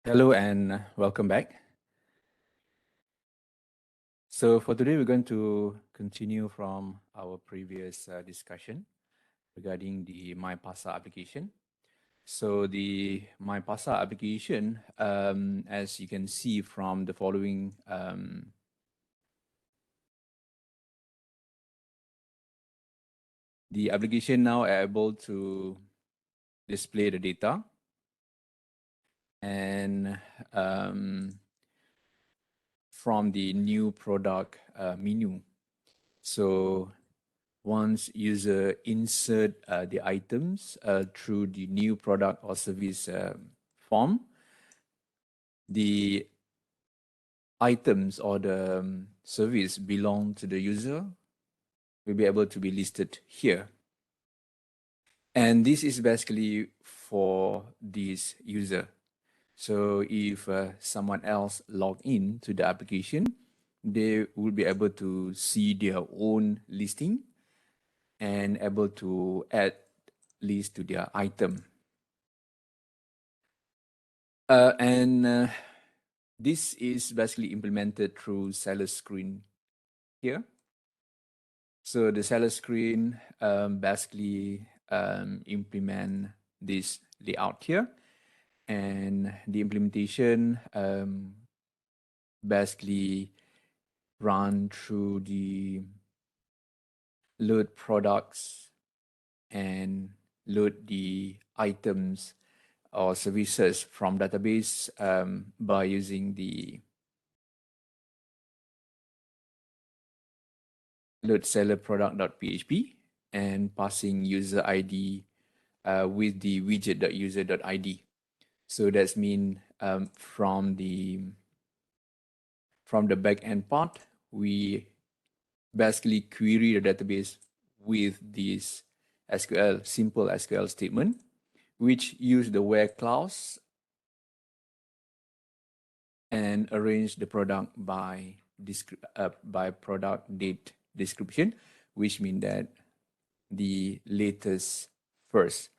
Hello and welcome back. So for today, we're going to continue from our previous discussion regarding the MyPasa application. So the MyPasa application, as you can see from the following the application now able to display the data and from the new product menu. So once user insert the items through the new product or service form, the items or the service belong to the user will be able to be listed here. And this is basically for this user. So if someone else log in to the application, they will be able to see their own listing and able to add list to their item. And this is basically implemented through seller screen here. So the seller screen basically implement this layout here, and the implementation basically run through the load products and load the items or services from database by using the load seller product.php and passing user ID with the widget.user.id. So that's mean from the backend part, we basically query the database with this simple SQL statement, which use the where clause and arrange the product by product date description, which mean that the latest first.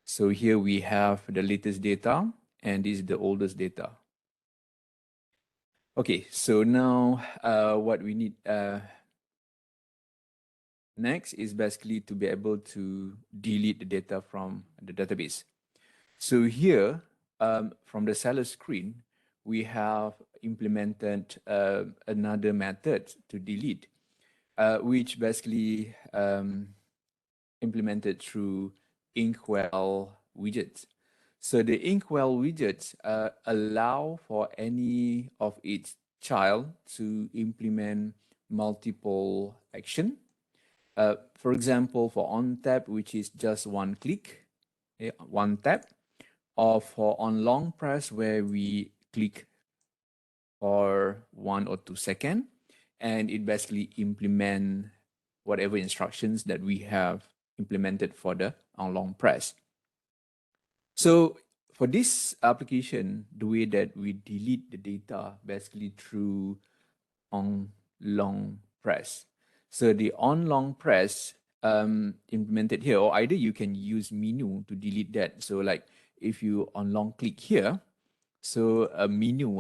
So here we have the latest data, and this is the oldest data. Okay, so now what we need next is basically to be able to delete the data from the database. So here, from the seller screen, we have implemented another method to delete, which basically implemented through Inkwell widgets. So the Inkwell widgets allow for any of its child to implement multiple action. For example, for on tap, which is just one click, one tap, or for on long press, where we click for 1 or 2 seconds, and it basically implement whatever instructions that we have implemented for the on long press. So for this application, the way that we delete the data basically through on long press. So the on long press implemented here, or either you can use menu to delete that. So like if you on long click here, so a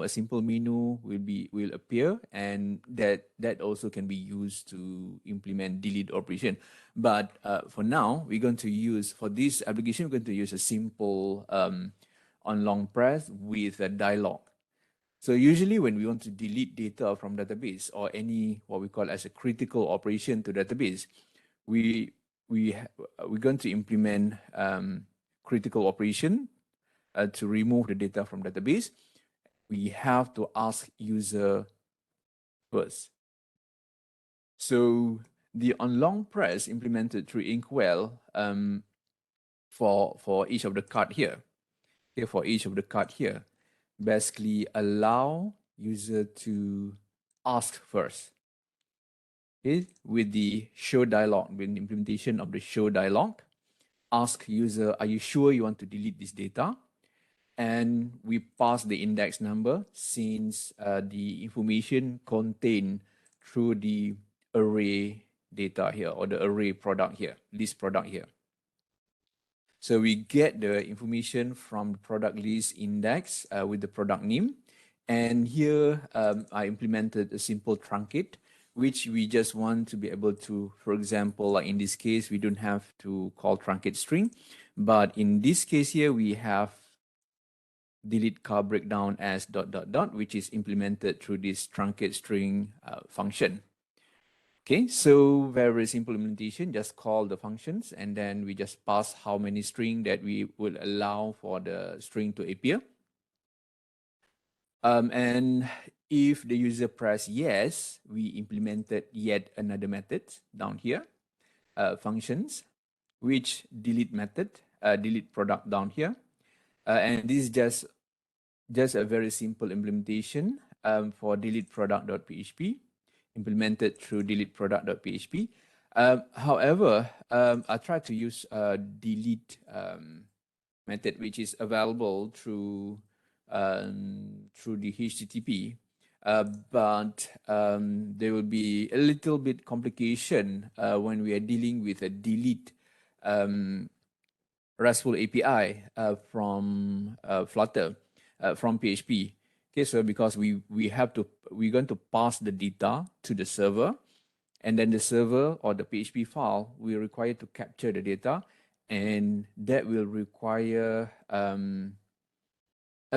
simple menu will appear, and that also can be used to implement delete operation. But for now, we're going to use, for this application, we're going to use a simple on long press with a dialog. So usually when we want to delete data from database or any what we call as a critical operation to database, we're going to implement critical operation to remove the data from database. We have to ask user first. So the on long press implemented through Inkwell for each of the card here. Okay, for each of the card here, basically allow user to ask first. Okay, with the show dialog, with the implementation of the show dialog, ask user, are you sure you want to delete this data? And we pass the index number since the information contained through the array data here, or the array product here, list product here. So we get the information from the product list index with the product name. And here I implemented a simple truncate, which we just want to be able to, for example, like in this case, we don't have to call truncate string, but in this case here, we have delete car breakdown as ... which is implemented through this truncate string function. Okay, so very simple implementation, just call the functions and then we just pass how many string that we will allow for the string to appear. And if the user press yes, we implemented yet another method down here, functions, which delete method, delete product down here. And this is just a very simple implementation for delete product.php, implemented through delete product.php. However, I try to use a delete method, which is available through the HTTP. But there will be a little bit complication when we are dealing with a delete RESTful API from Flutter, from PHP. Okay, so because we're going to pass the data to the server, and then the server or the PHP file will require to capture the data, and that will require a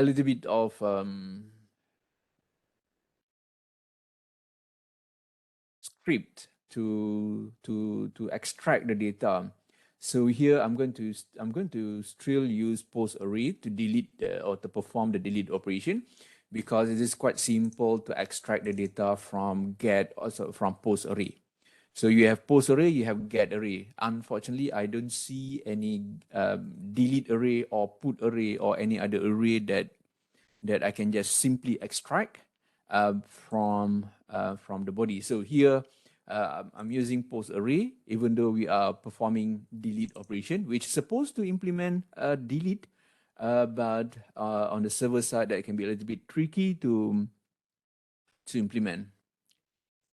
little bit of script to extract the data. So here I'm going to still use post array to delete or to perform the delete operation, because it is quite simple to extract the data from get, also from post array. So you have post array, you have get array. Unfortunately, I don't see any delete array or put array or any other array that I can just simply extract from the body. So here I'm using post array, even though we are performing delete operation, which is supposed to implement delete, but on the server side, that can be a little bit tricky to implement.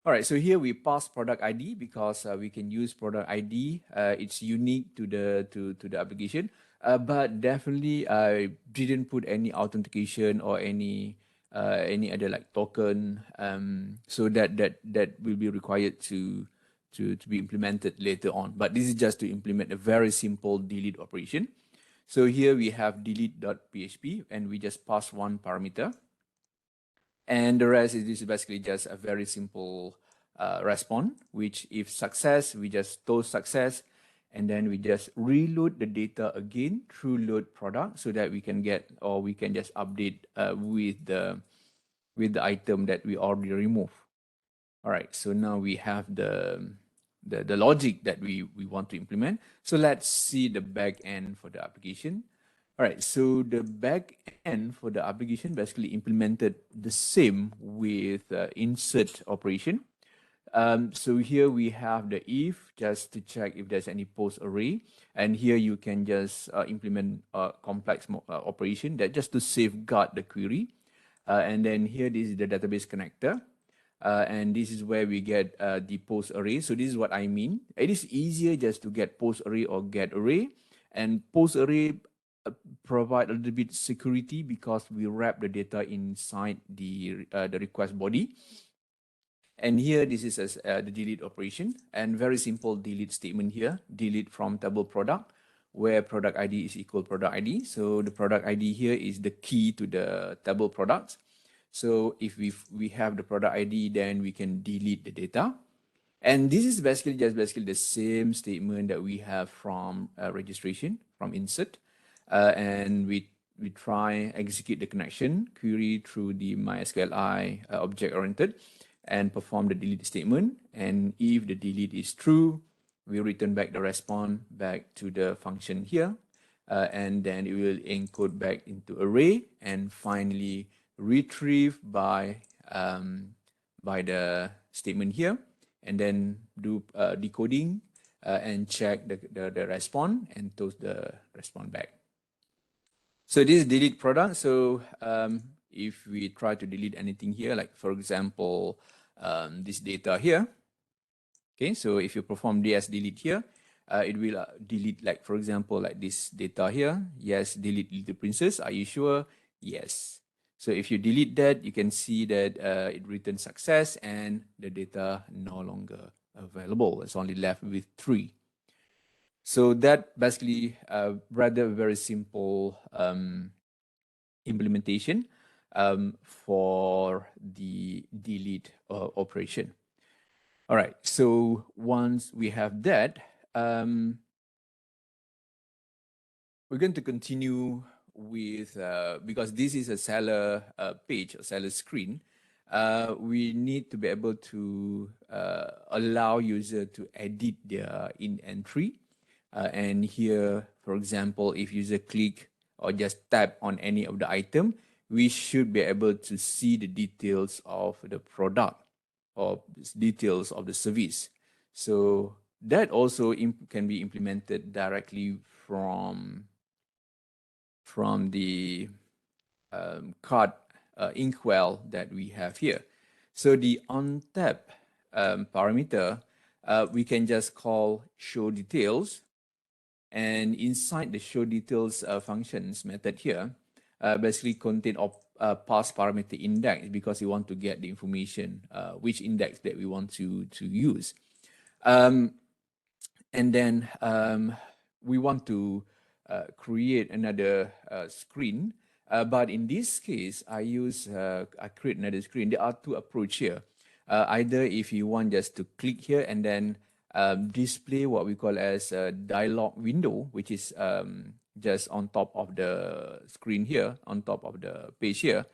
All right, so here we pass product ID because we can use product ID. It's unique to the application, but definitely I didn't put any authentication or any other like token, so that will be required to be implemented later on. But this is just to implement a very simple delete operation. So here we have delete.php and we just pass one parameter. And the rest is basically just a very simple response, which if success, we just toast success, and then we just reload the data again through load product so that we can get, or we can just update with the item that we already removed. All right, so now we have the logic that we want to implement. So let's see the back end for the application. All right, so the back end for the application basically implemented the same with insert operation. So here we have the if, just to check if there's any post array. And here you can just implement a complex operation that just to safeguard the query. And then here, this is the database connector. And this is where we get the post array. So this is what I mean. It is easier just to get post array or get array. And post array provide a little bit security because we wrap the data inside the request body. And here, this is the delete operation, and very simple delete statement here, delete from table product, where product ID is equal product ID. So the product ID here is the key to the table products. So if we have the product ID, then we can delete the data. And this is basically the same statement that we have from registration, from insert. And we try execute the connection query through the MySQLi object-oriented and perform the delete statement. And if the delete is true, we return back the response back to the function here. And then it will encode back into array and finally retrieve by the statement here, and then do decoding and check the response and toast the response back. So this is delete product. So if we try to delete anything here, like for example, this data here, okay, so if you perform ds delete here, it will delete, like, for example, like this data here. Yes, delete Little Princess. Are you sure? Yes. So if you delete that, you can see that it returns success and the data no longer available. It's only left with 3. So that basically rather very simple implementation for the delete operation. All right, so once we have that, we're going to continue with, because this is a seller page, a seller screen, we need to be able to allow user to edit their in entry. And here, for example, if user click or just tap on any of the item, we should be able to see the details of the product or details of the service. So that also can be implemented directly from the card inkwell that we have here. So the onTap parameter, we can just call show details. And inside the show details functions method here, basically contain of pass parameter index, because we want to get the information, which index that we want to use. And then we want to create another screen. But in this case, I create another screen. There are 2 approaches here. Either if you want just to click here and then display what we call as a dialog window, which is just on top of the screen here, on top of the page here,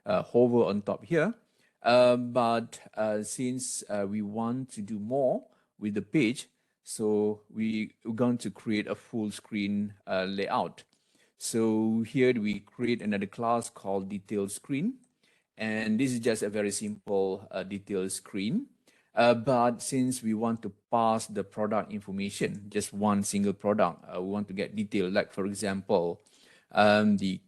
hover on top here. But since we want to do more with the page, so we're going to create a full screen layout. So here we create another class called detail screen. And this is just a very simple detail screen. But since we want to pass the product information, just one single product, we want to get detail, like for example, the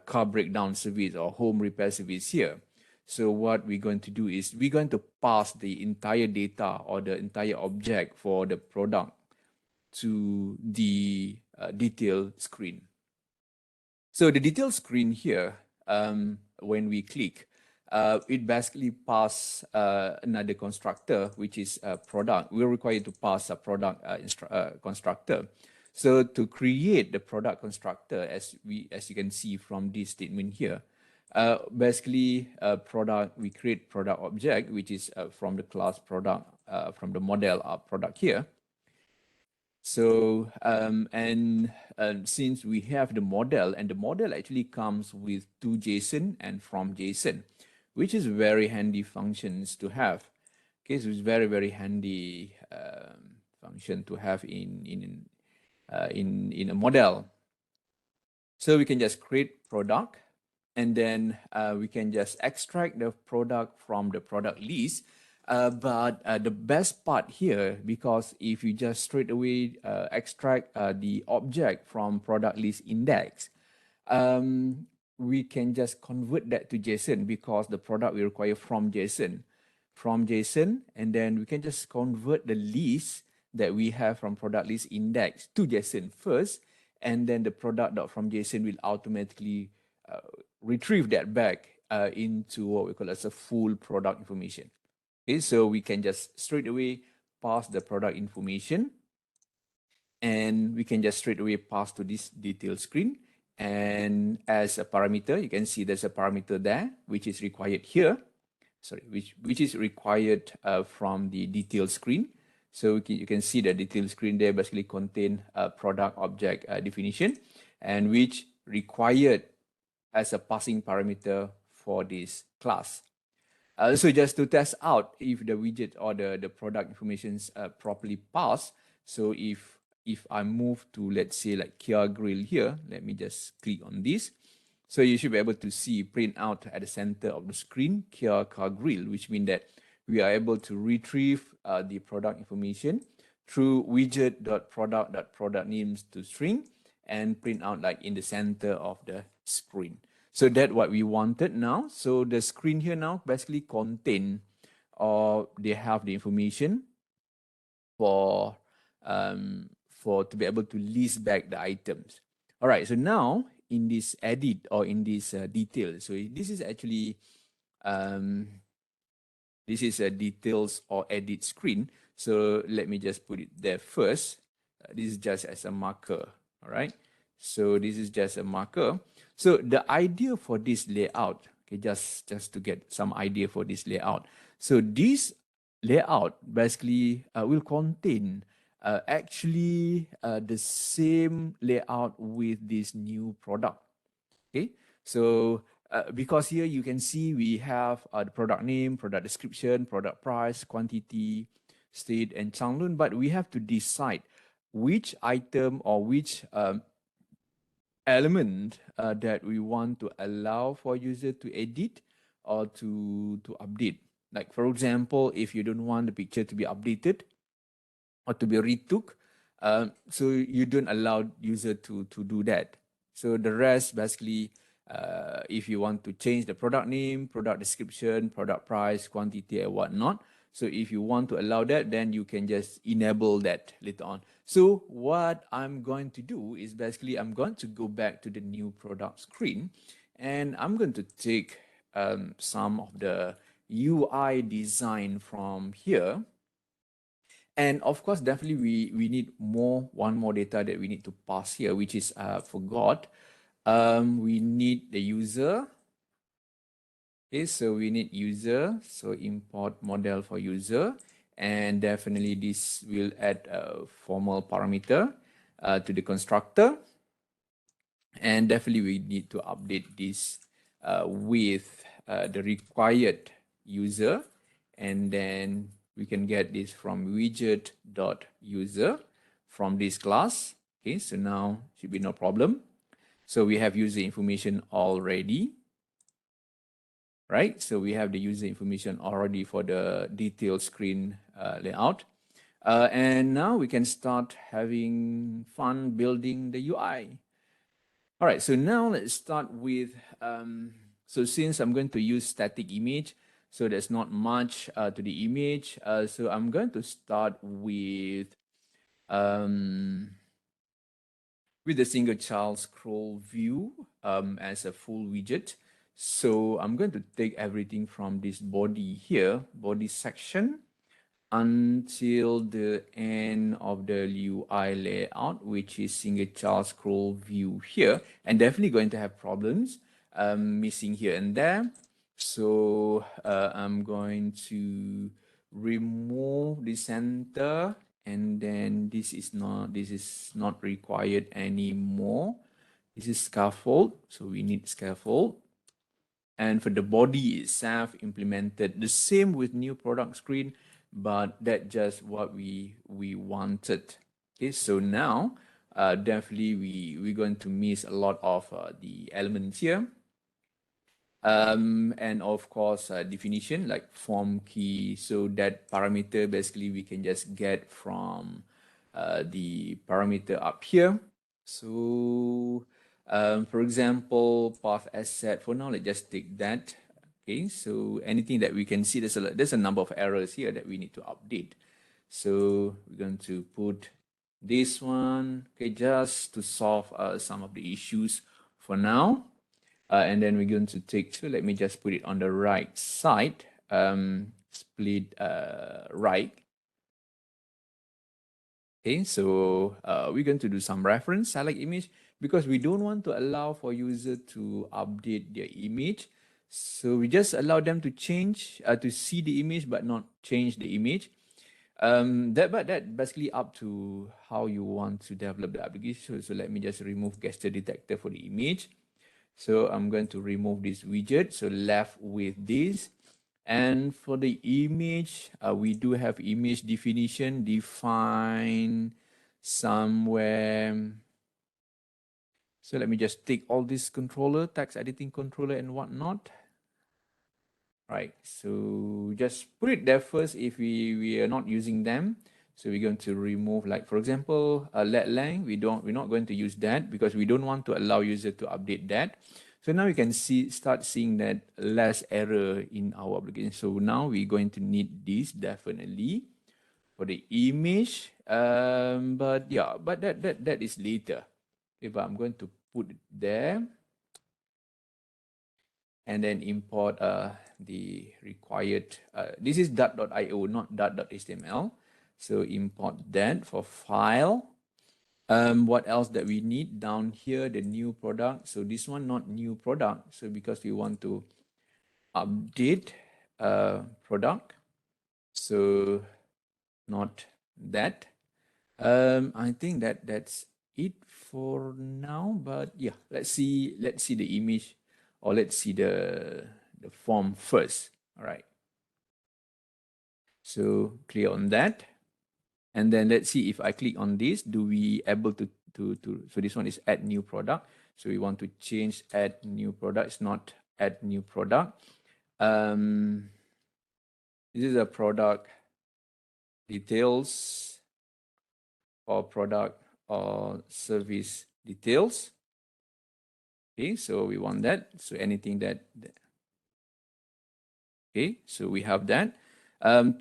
car breakdown service or home repair service here. So what we're going to do is we're going to pass the entire data or the entire object for the product to the detail screen. So the detail screen here, when we click, it basically pass another constructor, which is a product. We're required to pass a product constructor. So to create the product constructor, as you can see from this statement here, basically we create product object, which is from the class product, from the model product here. So and since we have the model, and the model actually comes with to JSON and from JSON, which is very handy functions to have. Okay, so it's very handy function to have in a model. So we can just create product, and then we can just extract the product from the product list. But the best part here, because if you just straight away extract the object from product list index, we can just convert that to JSON, because the product we require from JSON, and then we can just convert the list that we have from product list index to JSON first, and then the product from JSON will automatically retrieve that back into what we call as a full product information. Okay, so we can just straight away pass the product information, and we can just straight away pass to this detail screen. And as a parameter, you can see there's a parameter there, which is required here. Sorry, which is required from the detail screen. So you can see the detail screen there basically contain a product object definition, and which required as a passing parameter for this class. So just to test out if the widget or the product informations properly passed. So if I move to, let's say, like Kia Grill here, let me just click on this. So you should be able to see print out at the center of the screen, Kia Car Grill, which means that we are able to retrieve the product information through widget.product.product names to string and print out like in the center of the screen. So that's what we wanted now. So the screen here now basically contain, or they have the information for to be able to list back the items. All right, so now in this edit or in this detail, so this is actually this is a details or edit screen. So let me just put it there first. This is just as a marker. All right. So this is just a marker. So the idea for this layout, okay, just to get some idea for this layout. So this layout basically will contain actually the same layout with this new product. Okay, so because here you can see we have the product name, product description, product price, quantity, state, and Changlun, but we have to decide which item or which element that we want to allow for user to edit or to update. Like for example, if you don't want the picture to be updated or to be retook, so you don't allow user to do that. So the rest basically, if you want to change the product name, product description, product price, quantity, and whatnot. So if you want to allow that, then you can just enable that later on. So what I'm going to do is basically I'm going to go back to the new product screen, and I'm going to take some of the UI design from here. And of course, definitely we need one more data that we need to pass here, which is forgot. We need the user. Okay, so we need user. So import model for user. And definitely this will add a formal parameter to the constructor. And definitely we need to update this with the required user. And then we can get this from widget.user from this class. Okay, so now should be no problem. So we have user information already, right? So we have the user information already for the detailed screen layout. And now we can start having fun building the UI. All right, so now let's start with, so since I'm going to use static image, so there's not much to the image. So I'm going to start with the single child scroll view as a full widget. So I'm going to take everything from this body here, body section, until the end of the UI layout, which is single child scroll view here, and definitely going to have problems missing here and there. So I'm going to remove the center, and then this is not required anymore. This is scaffold, so we need scaffold. And for the body itself, implemented the same with new product screen, but that's just what we wanted. Okay, so now definitely we're going to miss a lot of the elements here. And of course, definition like form key. So that parameter basically we can just get from the parameter up here. So for example, path asset, for now, let's just take that. Okay, so anything that we can see, there's a number of errors here that we need to update. So we're going to put this one, okay, just to solve some of the issues for now. And then we're going to take, so let me just put it on the right side, split right. Okay, so we're going to do some reference, select image, because we don't want to allow for user to update their image. So we just allow them to change, to see the image, but not change the image. But that basically up to how you want to develop the application. So let me just remove gesture detector for the image. So I'm going to remove this widget. So left with this. And for the image, we do have image definition defined somewhere. So let me just take all this controller, text editing controller and whatnot. Right, so just put it there first if we are not using them. So we're going to remove, like for example, let lang. We're not going to use that because we don't want to allow user to update that. So now we can start seeing that less error in our application. So now we're going to need this definitely. for the image. But yeah, but that is later. Okay, but I'm going to put it there and then import the required. This is dart.io, not dart.html. So import that for file. What else that we need down here? The new product. So this one not new product. So because we want to update product. So not that. I think that's it for now. But yeah, let's see the image, or let's see the form first. All right. So clear on that. And then let's see if I click on this, do we able to so this one is add new product. So we want to change add new product. It's not add new product. This is a product details or product or service details. Okay, so we want that. So anything that okay, so we have that.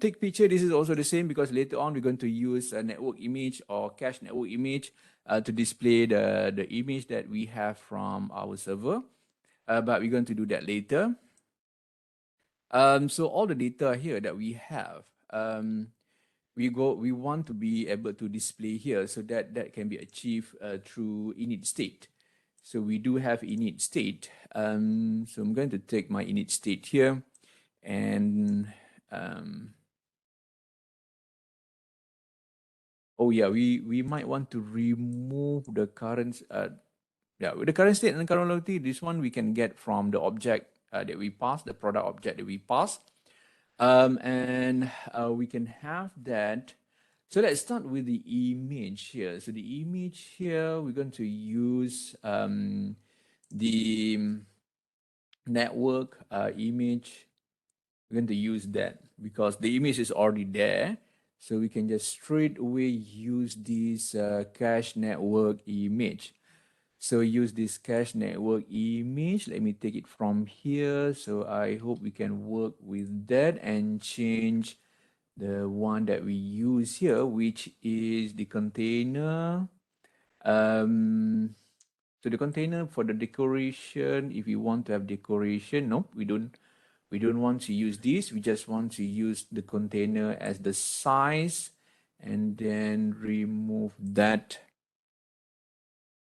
Take picture, this is also the same because later on we're going to use a network image or cache network image to display the image that we have from our server. But we're going to do that later. So all the data here that we have, we want to be able to display here, so that can be achieved through init state. So we do have init state. So I'm going to take my init state here, and oh yeah, we might want to remove the current with the current state and current velocity. This one we can get from the object that we pass, the product object that we pass. And we can have that. So let's start with the image here. So the image here, we're going to use the network image. We're going to use that because the image is already there. So we can just straight away use this cache network image. So use this cache network image. Let me take it from here. So I hope we can work with that and change the one that we use here, which is the container. So the container for the decoration, if you want to have decoration, nope, we don't want to use this. We just want to use the container as the size, and then remove that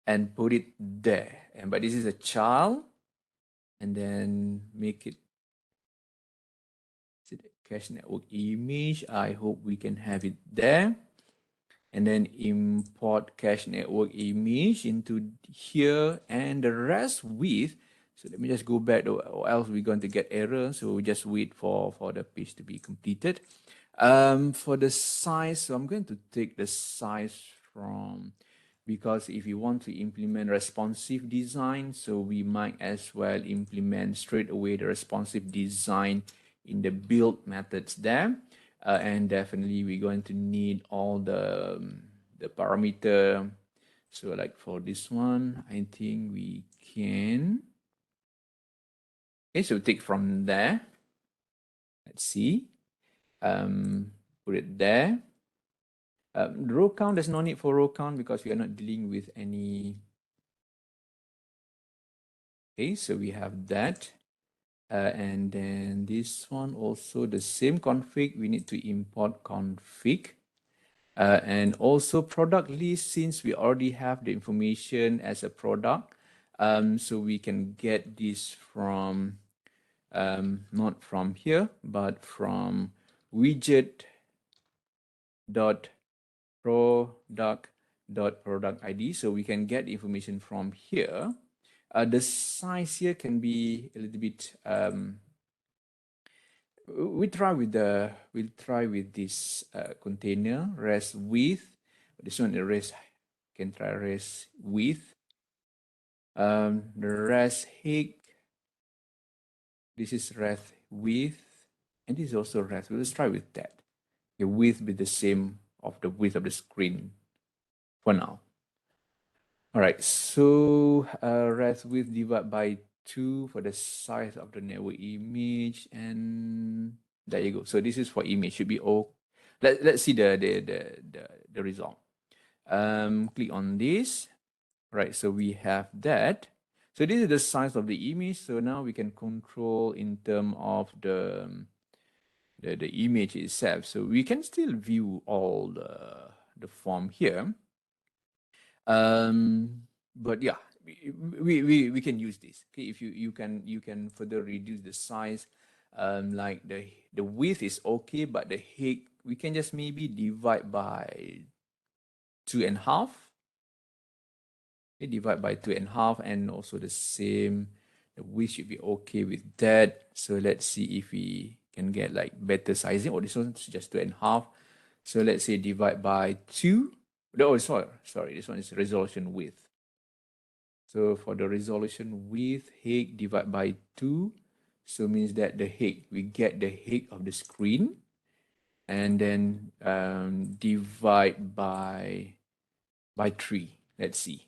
and put it there. And but this is a child, and then make it cache network image. I hope we can have it there. And then import cache network image into here, and the rest with. So let me just go back, or else we're going to get error. So we just wait for the page to be completed. For the size, so I'm going to take the size from, because if you want to implement responsive design, so we might as well implement straight away the responsive design in the build methods there. And definitely we're going to need all the parameter. So like for this one, I think we can. Okay, so take from there. Let's see. Put it there. Row count, there's no need for row count because we are not dealing with any. Okay, so we have that. And then this one also the same config. We need to import config. And also product list, since we already have the information as a product. So we can get this from, not from here, but from widget.product.product ID. So we can get information from here. The size here can be a little bit, we'll try with this container res width. This one the res can try res width. The res height. This is res width, and this is also res. Let's try with that. The width be the same of the width of the screen for now. All right, so res width divided by 2 for the size of the network image, and there you go. So this is for image, should be Let's see the result. Click on this. Right, so we have that. So this is the size of the image. So now we can control in terms of the image itself. So we can still view all the form here. But yeah, we can use this. Okay, if you can further reduce the size. Like the width is okay, but the height we can just maybe divide by 2.5. Okay, divide by 2.5, and also the same. The width should be okay with that. So let's see if we can get like better sizing. Or this one's just 2.5. So let's say divide by 2. Oh, sorry. This one is resolution width. So for the resolution width, height divide by 2. So means that the height, we get the height of the screen, and then divide by 3. Let's see.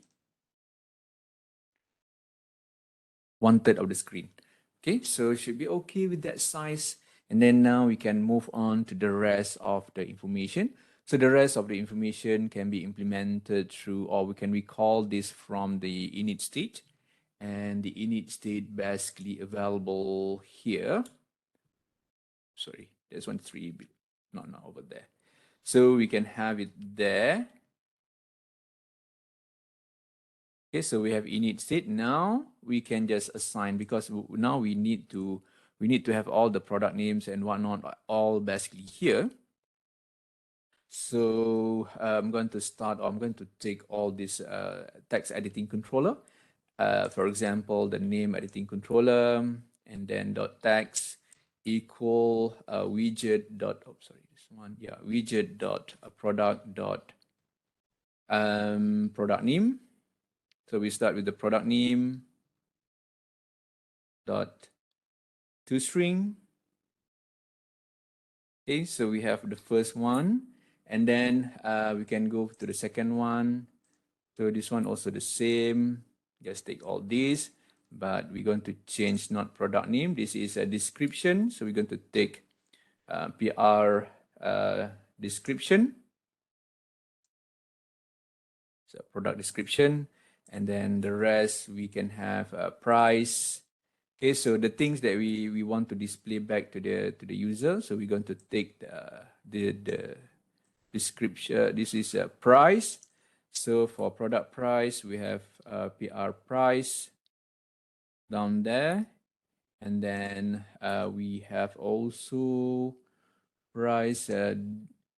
1/3 of the screen. Okay, so it should be okay with that size. And then now we can move on to the rest of the information. So the rest of the information can be implemented through, or we can recall this from the init state. And the init state basically available here. Sorry, there's 1.3, not over there. So we can have it there. Okay, so we have init state. Now we can just assign, because now we need to have all the product names and whatnot all basically here. So I'm going to take all this text editing controller. For example, the name editing controller, and then .text equal widget dot, oh sorry, this one, yeah, widget dot product dot product name. So we start with the product name dot toString. Okay, so we have the first one, and then we can go to the second one. So this one also the same. Just take all these, but we're going to change not product name. This is a description, so we're going to take PR description. So product description, and then the rest we can have a price. Okay, so the things that we want to display back to the user. So we're going to take the description. This is a price. So for product price, we have PR price down there, and then we have also price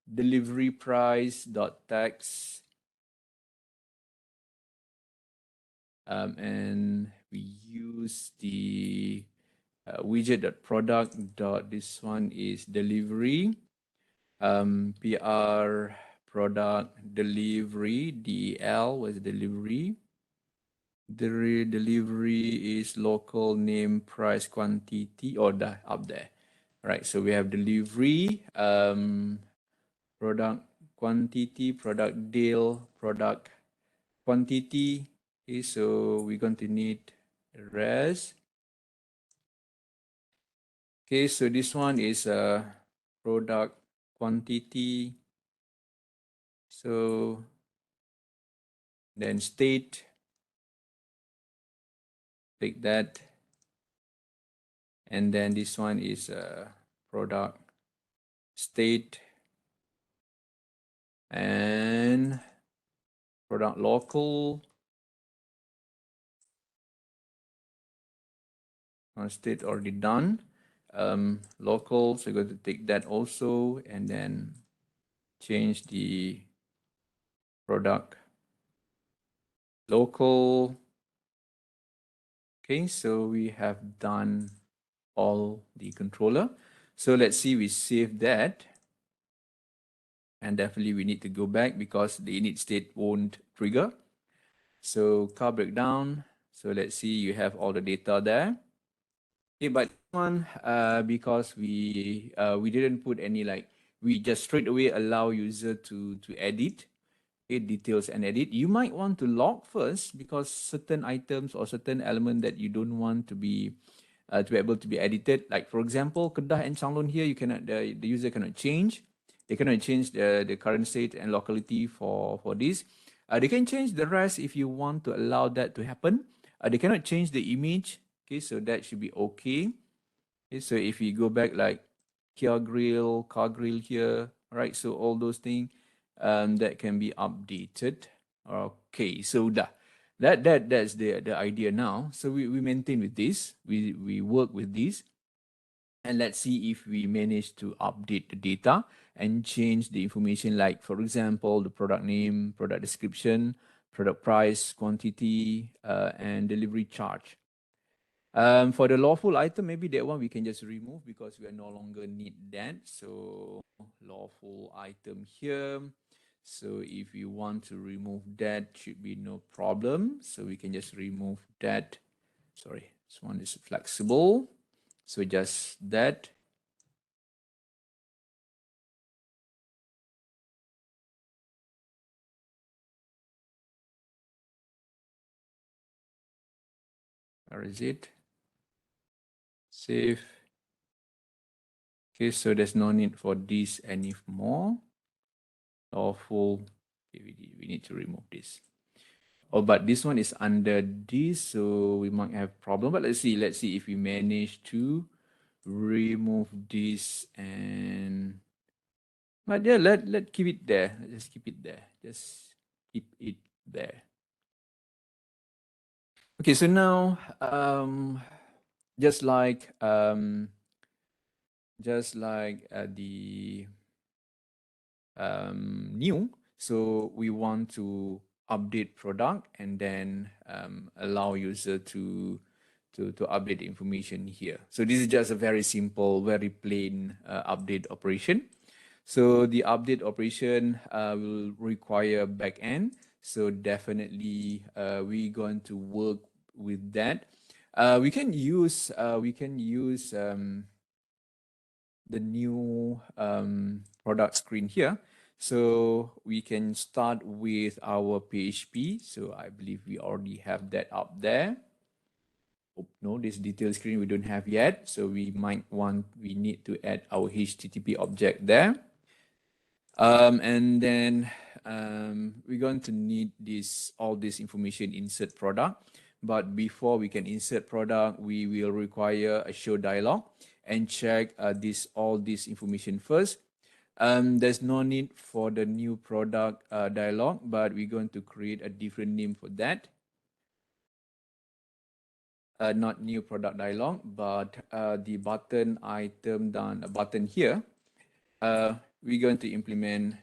delivery price dot text. And we use the widget.product. This one is delivery. PR product delivery, DL was delivery. The delivery is local name price quantity, or up there. Right, so we have delivery, product quantity, product deal, product quantity. Okay, so we're going to need the rest. Okay, so this one is a product quantity. So then state, take that. And then this one is a product state and product local. State already done. Local, so we're going to take that also, and then change the product local. Okay, so we have done all the controller. So let's see, we save that. And definitely we need to go back because the init state won't trigger. So car breakdown. So let's see, you have all the data there. Okay, but this one, because we didn't put any, like, we just straight away allow user to edit details and edit. You might want to log first, because certain items or certain element that you don't want to be able to be edited. Like for example, Kedah and Changlon here, you cannot the user cannot change. They cannot change the current state and locality for this. They can change the rest if you want to allow that to happen. They cannot change the image. Okay, so that should be okay. Okay, so if we go back like Kia grill, car grill here, right? So all those things that can be updated. Okay, so that's the idea now. So we maintain with this. We work with this. And let's see if we manage to update the data and change the information, like, for example, the product name, product description, product price, quantity, and delivery charge. For the lawful item, maybe that one we can just remove because we no longer need that. So lawful item here. So if you want to remove that, should be no problem. So we can just remove that. Sorry, this one is flexible. So just that. Where is it? Save. Okay, so there's no need for this anymore. Lawful. Okay, we need to remove this. Oh, but this one is under this, so we might have problem. But let's see if we manage to remove this. And but yeah, let keep it there. Let's just keep it there. Just keep it there. Okay, so now just like the new, so we want to update product and then allow user to update the information here. So this is just a very simple, very plain update operation. So the update operation will require backend. So definitely we're going to work with that. We can use the new product screen here. So we can start with our PHP. So I believe we already have that up there. Oh, no, this detail screen we don't have yet. So we need to add our HTTP object there. And then we're going to need all this information insert product. But before we can insert product, we will require a show dialog and check all this information first. There's no need for the new product dialog, but we're going to create a different name for that. Not new product dialog, but the button item done, a button here. We're going to implement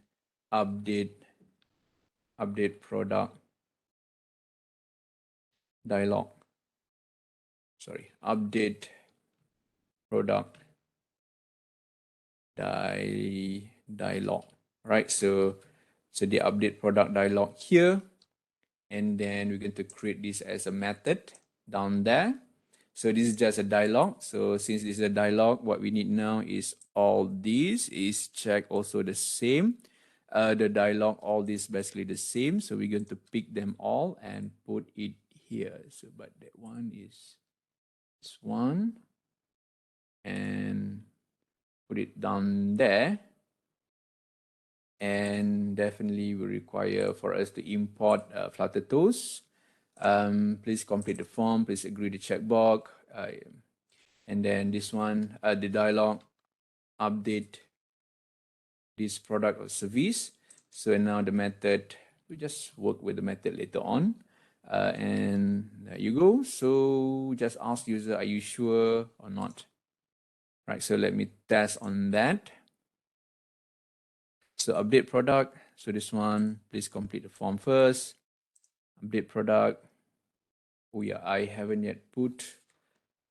update product dialog. Sorry, update product dialog. Right, so the update product dialog here, and then we're going to create this as a method down there. So this is just a dialog. So since this is a dialog, what we need now is all these is check also the same. The dialog, all this basically the same. So we're going to pick them all and put it here. So but that one is this one, and put it down there. And definitely we require for us to import Flutter tools. Please complete the form, please agree the checkbox. And then this one, the dialog, update this product or service. So now the method, we just work with the method later on. And there you go. So just ask user, are you sure or not? Right, so let me test on that. So update product. So this one, please complete the form first. Update product. Oh yeah, I haven't yet put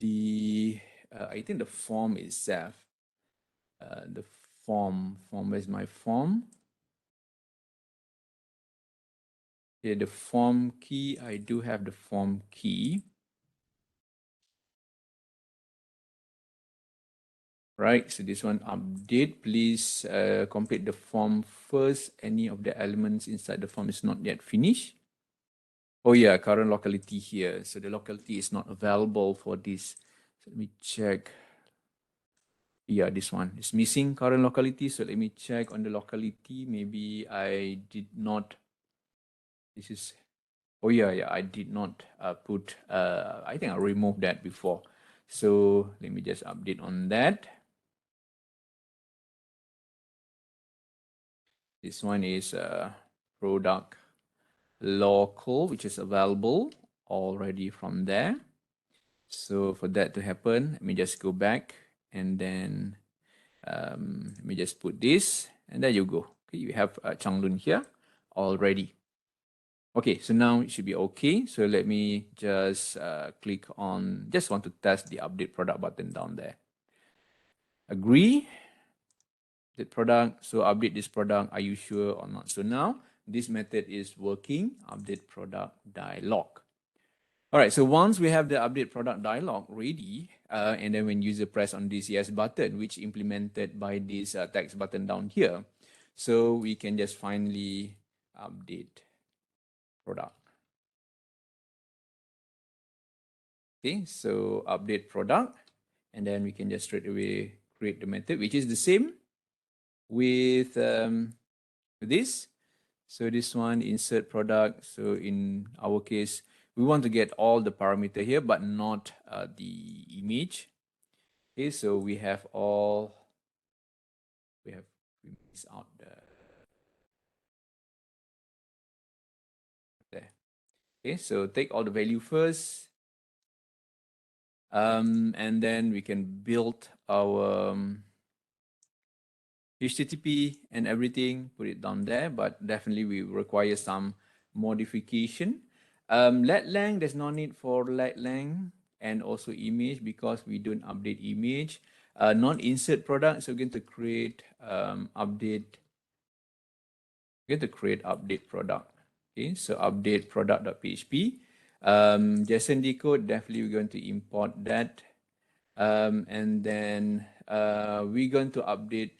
the, I think the form itself. The form, where's my form? Yeah, the form key, I do have the form key. Right, so this one update, please complete the form first. Any of the elements inside the form is not yet finished. Oh yeah, current locality here. So the locality is not available for this. So let me check. Yeah, this one is missing current locality. So let me check on the locality. Maybe I did not. This is, oh yeah, I did not put, I think I removed that before. So let me just update on that. This one is product local, which is available already from there. So for that to happen, let me just go back and then let me just put this, and there you go. Okay, you have Changlun here already. Okay, so now it should be okay. So let me just click on, just want to test the update product button down there. Agree, the product, so update this product, are you sure or not? So now this method is working, update product dialog. All right, so once we have the update product dialog ready, and then when user press on this yes button, which implemented by this text button down here, so we can just finally update product. Okay, so update product, and then we can just straight away create the method, which is the same with this. So this one, insert product. So in our case, we want to get all the parameter here, but not the image. Okay, so we have missed out there. Okay, so take all the value first, and then we can build our HTTP and everything, put it down there, but definitely we require some modification. Let lang, there's no need for let lang, and also image because we don't update image. Non-insert product, so we're going to create update. We're going to create update product. Okay, so update product.php. JSON decode, definitely we're going to import that. And then we're going to update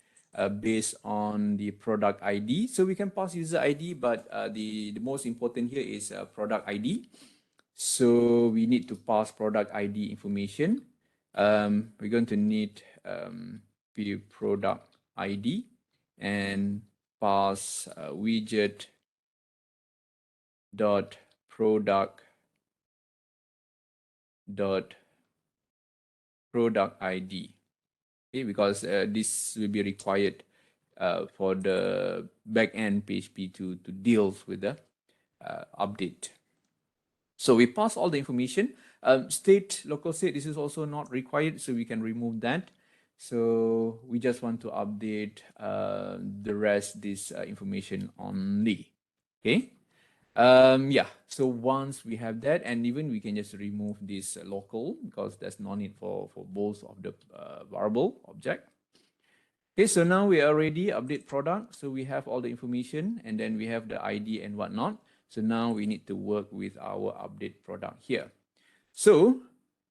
based on the product ID. So we can pass user ID, but the most important here is product ID. So we need to pass product ID information. We're going to need the product ID and pass widget dot product ID. Okay, because this will be required for the backend PHP to deal with the update. So we pass all the information. State, local state, this is also not required, so we can remove that. So we just want to update the rest, this information only. Okay. Yeah, so once we have that, and even we can just remove this local because there's no need for both of the variable object. Okay, so now we are ready, update product. So we have all the information and then we have the ID and whatnot. So now we need to work with our update product here. So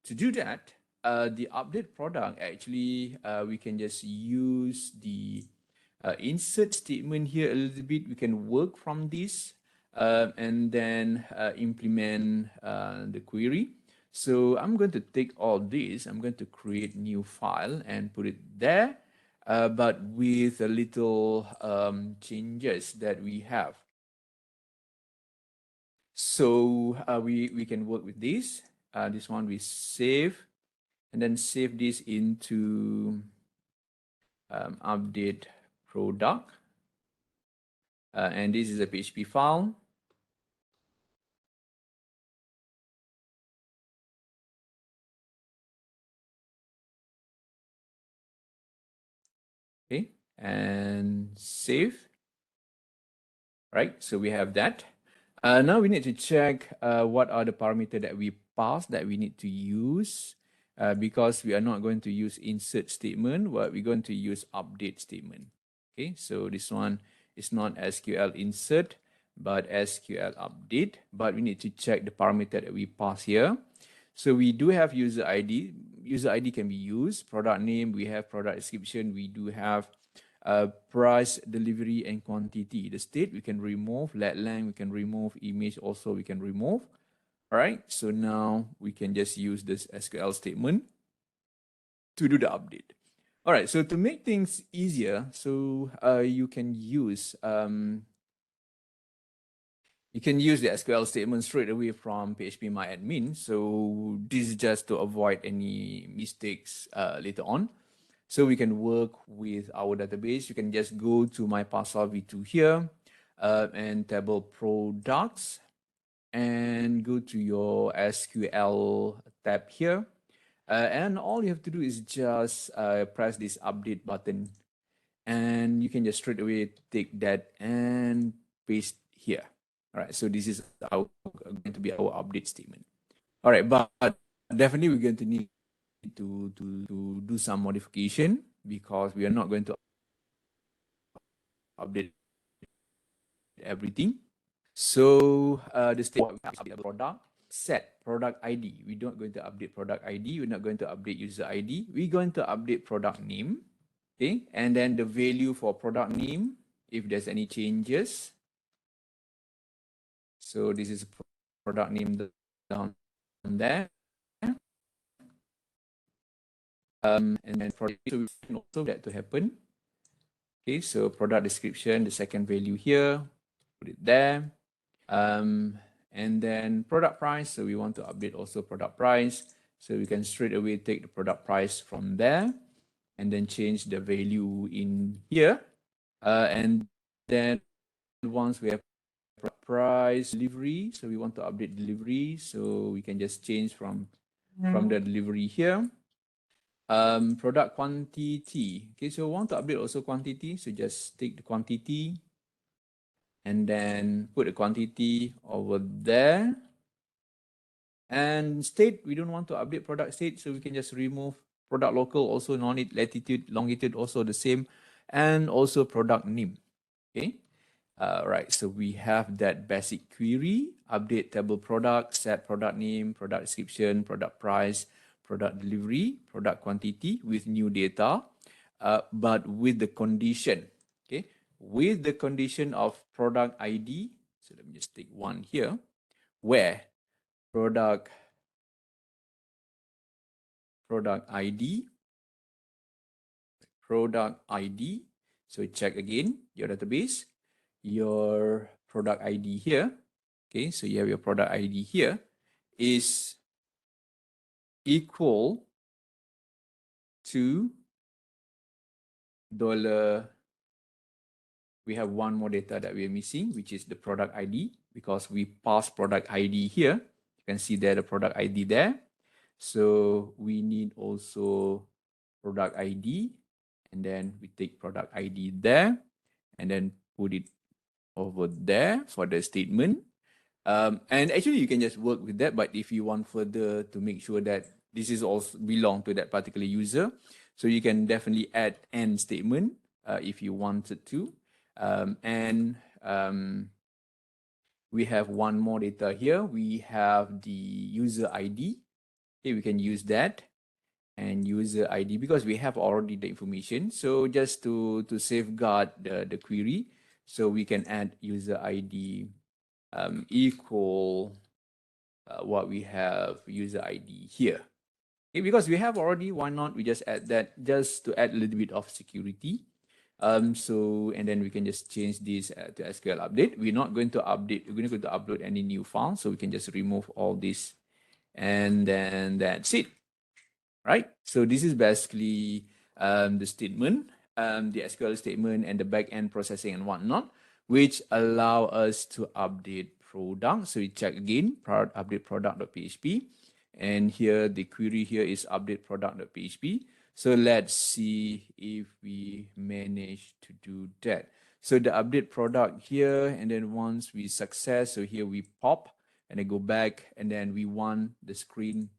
to do that, the update product, actually, we can just use the insert statement here a little bit. We can work from this and then implement the query. So I'm going to take all this, I'm going to create new file and put it there, but with a little changes that we have. So we can work with this. This one we save, and then save this into update product. And this is a PHP file. Okay, and save. Right, so we have that. Now we need to check what are the parameters that we pass that we need to use, because we are not going to use insert statement, but we're going to use update statement. Okay, so this one is not SQL insert, but SQL update, but we need to check the parameter that we pass here. So we do have user ID. User ID can be used. Product name, we have product description. We do have price, delivery, and quantity. The state we can remove. Let lang we can remove. Image also we can remove. All right. So now we can just use this SQL statement to do the update. All right, so to make things easier, so you can use the SQL statement straight away from phpMyAdmin. So this is just to avoid any mistakes later on. So we can work with our database. You can just go to my Parcel V2 here and table products and go to your SQL tab here. And all you have to do is just press this update button, and you can just straight away take that and paste here. All right, so this is going to be our update statement. All right, but definitely we're going to need to do some modification because we are not going to update everything. So the statement update product, set product ID. We're not going to update product ID. We're not going to update user ID. We're going to update product name. Okay, and then the value for product name, if there's any changes. So this is product name down there. And then for so we can also that to happen. Okay, so product description, the second value here, put it there. And then product price, so we want to update also product price. So we can straight away take the product price from there and then change the value in here. And then once we have price delivery, so we want to update delivery, so we can just change from the delivery here. Product quantity. Okay, so we want to update also quantity, so just take the quantity and then put the quantity over there. And state, we don't want to update product state, so we can just remove product local, also no need latitude, longitude, also the same, and also product name. Okay. Right, so we have that basic query, update table product, set product name, product description, product price, product delivery, product quantity with new data, but with the condition, okay, with the condition of product ID. So let me just take one here, where product ID, so check again your database, your product ID here. Okay, so you have your product ID here is equal to dollar. We have one more data that we are missing, which is the product ID, because we pass product ID here. You can see there the product ID there. So we need also product ID, and then we take product ID there and then put it over there for the statement. And actually you can just work with that, but if you want further to make sure that this is also belong to that particular user, so you can definitely add AND statement if you wanted to. We have one more data here. We have the user ID. Okay, we can use that and user ID because we have already the information. So just to safeguard the query, so we can add user ID equal what we have user ID here. Okay, because we have already, why not we just add that just to add a little bit of security. So, and then we can just change this to SQL update. We're not going to update, we're not going to upload any new file, so we can just remove all this, and then that's it, right? So this is basically the statement, the SQL statement and the backend processing and whatnot, which allow us to update product. So we check again, update product.php. And here the query here is update product.php. So let's see if we manage to do that. So the update product here, and then once we success, so here we pop and then go back, and then we want the screen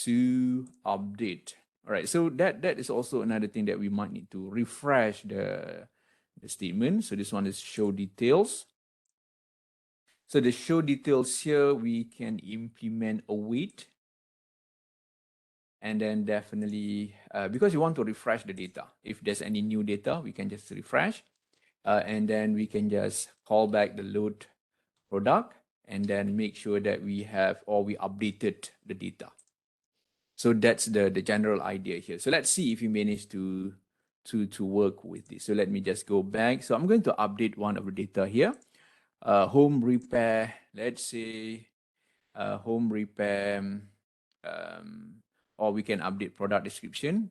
to update. All right, so that is also another thing that we might need to refresh the statement. So this one is show details. So the show details here, we can implement await. And then definitely, because you want to refresh the data. If there's any new data, we can just refresh. And then we can just call back the load product and then make sure that we have, or we updated the data. So that's the general idea here. So let's see if we manage to work with this. So let me just go back. So I'm going to update one of the data here. Home repair, let's say home repair, or we can update product description,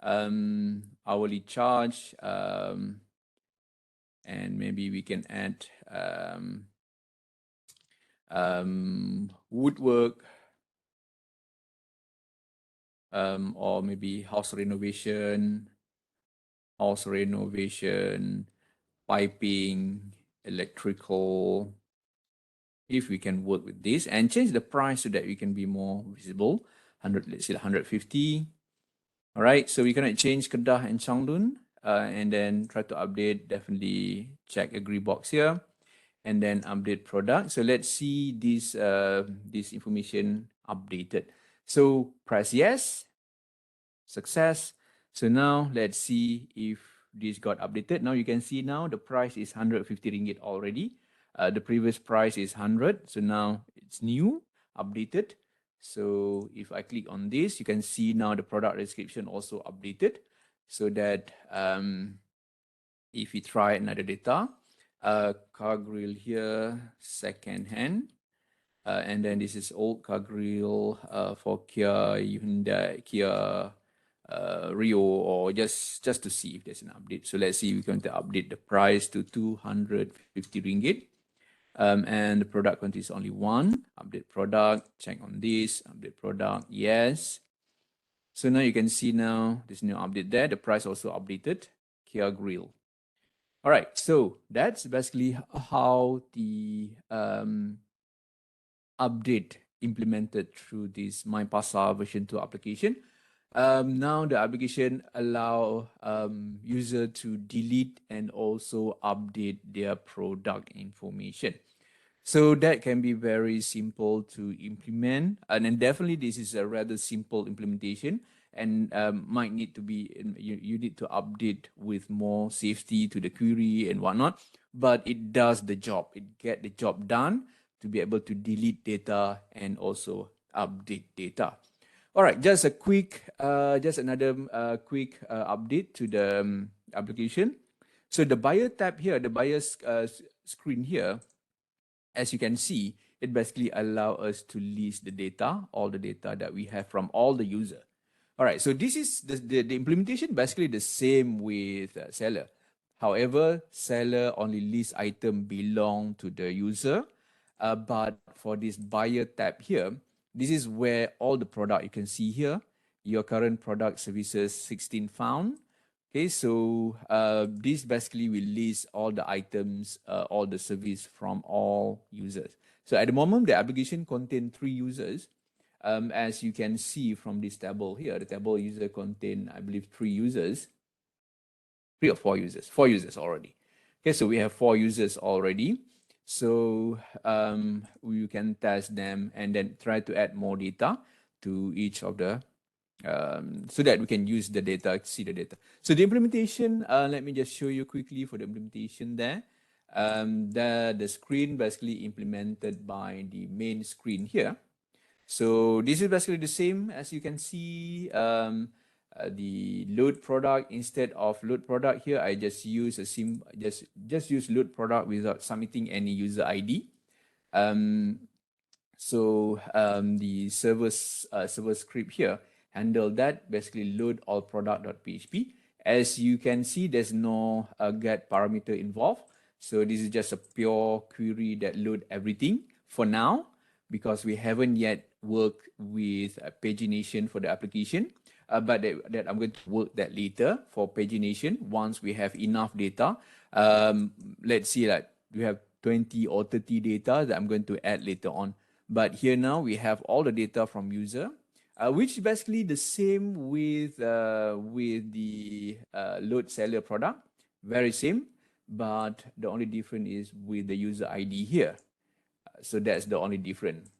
hourly charge, and maybe we can add woodwork, or maybe house renovation, piping, electrical. If we can work with this and change the price so that we can be more visible, 100, let's say 150. All right, so we can change Kedah and Changlun, and then try to update, definitely check agree box here, and then update product. So let's see this information updated. So press yes, success. So now let's see if this got updated. Now you can see now the price is 150 ringgit already. The previous price is 100. So now it's new, updated. So if I click on this, you can see now the product description also updated. So that if we try another data, car grill here, second hand. And then this is old car grill for Kia, Hyundai, Kia Rio, or just to see if there's an update. So let's see, we're going to update the price to 250 ringgit. And the product quantity is only one. Update product, check on this, update product, yes. So now you can see now this new update there. The price also updated, Kia Grill. All right, so that's basically how the update implemented through this MyPasar version 2 application. Now the application allow user to delete and also update their product information. So that can be very simple to implement, and then definitely this is a rather simple implementation, and might need to be, you need to update with more safety to the query and whatnot, but it does the job. It get the job done to be able to delete data and also update data. All right, just a quick, just another quick update to the application. So the buyer tab here, the buyer's screen here, as you can see, it basically allows us to list the data, all the data that we have from all the user. All right, so this is the implementation, basically the same with seller. However, seller only lists item belong to the user. But for this buyer tab here, this is where all the product you can see here, your current product services 16 found. Okay, so this basically will list all the items, all the service from all users. So at the moment, the application contains 3 users. As you can see from this table here, the table user contain, I believe, 3 users, 3 or 4 users, 4 users already. Okay, so we have 4 users already. So we can test them and then try to add more data to each of the, so that we can use the data, see the data. So the implementation, let me just show you quickly for the implementation there. The screen basically implemented by the main screen here. So this is basically the same as you can see. The load product, instead of load product here, I just use a just use load product without submitting any user ID. The server script here handle that, basically load all product.php. As you can see, there's no get parameter involved. So this is just a pure query that load everything for now, because we haven't yet worked with pagination for the application. But that I'm going to work that later for pagination once we have enough data. Let's see that we have 20 or 30 data that I'm going to add later on. But here now we have all the data from user, which is basically the same with the load seller product, very same, but the only difference is with the user ID here. So that's the only difference.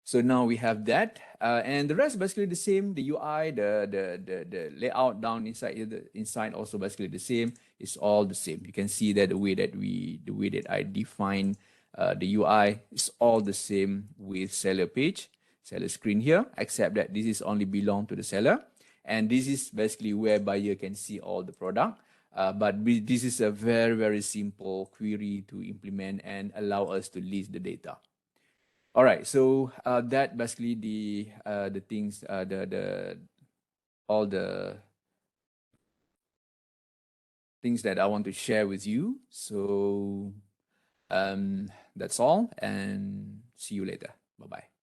So now we have that, and the rest basically the same. The UI, the layout down inside also basically the same. It's all the same. You can see that the way that I define the UI is all the same with seller page. seller screen here, except that this is only belong to the seller. And this is basically where buyer can see all the product. But this is a very, very simple query to implement and allow us to list the data. All right, so that basically the things, all the things that I want to share with you. So that's all, and see you later. Bye-bye.